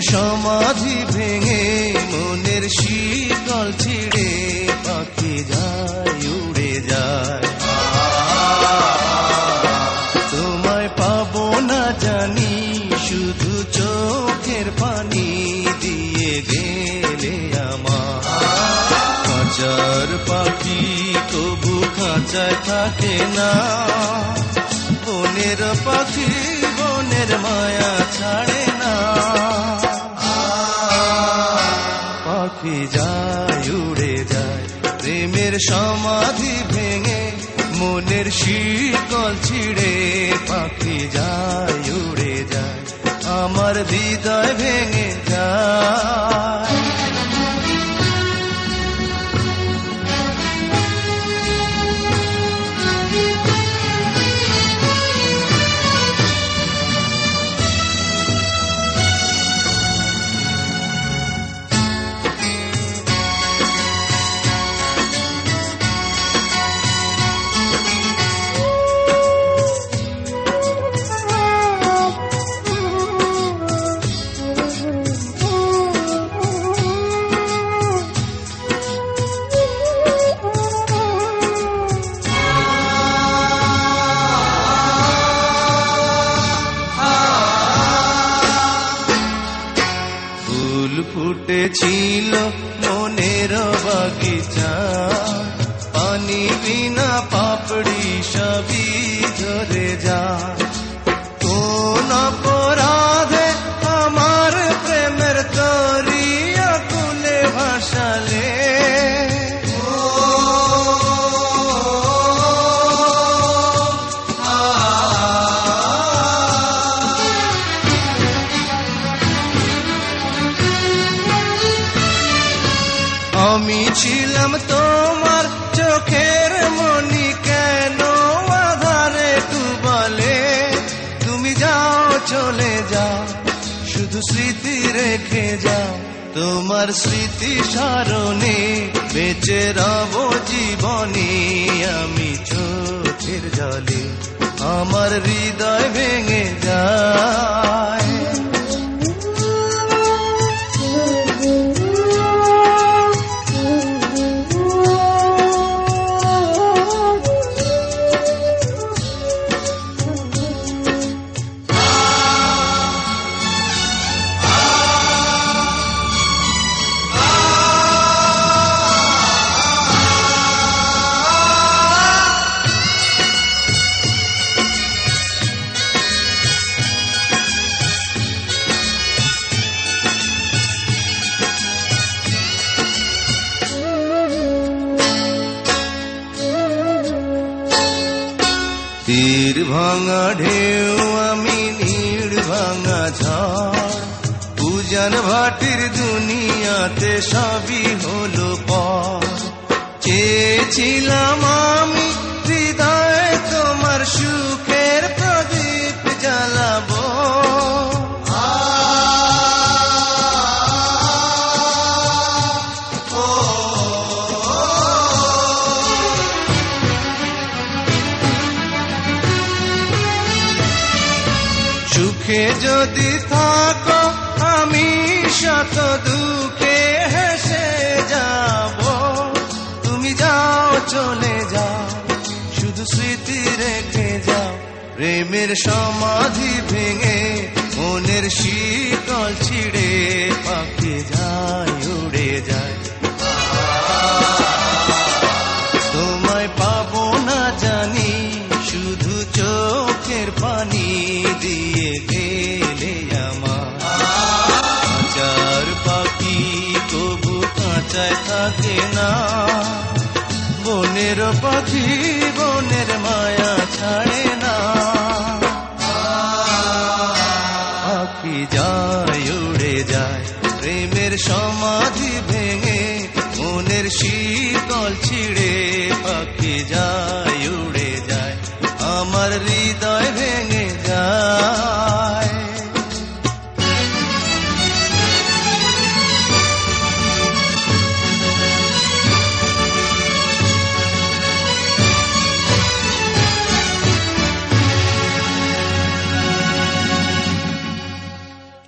সমাধি ভেঙে মনের শীতল ছিঁড়ে পাখি যায় উড়ে যায়। তোমায় পাবো না জানি শুধু চোখের পানি দিয়ে গেলে আমার। খাঁচার পাখি তবু খাঁচায় থাকে না, বনের পাখি বনের মায়া ছাড়ে না। পাখি যায় উড়ে যায় প্রেমের সমাধি ভেঙে মনের শীতল ছিঁড়ে পাখি যায় উড়ে যায় আমার হৃদয় ভেঙে যায়। ফুটেছিল মনের বাগিচা, পানি বিনা পাপড়ি সবই ঝরে যায়। কোন অপরাধে আমার প্রেমের তরি আকুলে ভাসালে, আমি ছিলাম তোমার চোখের মনি কেন আধারে ডুবালে। তুমি যাও চলে যাও শুধু স্মৃতি রেখে যাও, তোমার স্মৃতি স্মরণে বেঁচে রব জীবনে। আমি চোখের জলে আমার হৃদয় ভেঙে যায়। তীর ভাঙা ঢেউ আমি নীড় ভাঙা ঝড়, উজান ভাটির দুনিয়াতে সবই হলো পর। চেয়েছিলাম আমি হৃদয়ে তোমার সুখের প্রদীপ জ্বালাবো, সুখে যদি থাকো আমি শত দুঃখে হেসে যাব। তুমি যাও চলে যাও শুধু স্মৃতি রেখে যাও, প্রেমের সমাধি ভেঙে মনের শীতল ছিঁড়ে পাখি যায় উড়ে যায়। তোমায় পাবো না জানি শুধু চোখের পানি দিয়ে গেলে আমার। খাঁচার পাখি তবু খাঁচায় থাকে না, বনের পাখি বনের মায়া ছাড়ে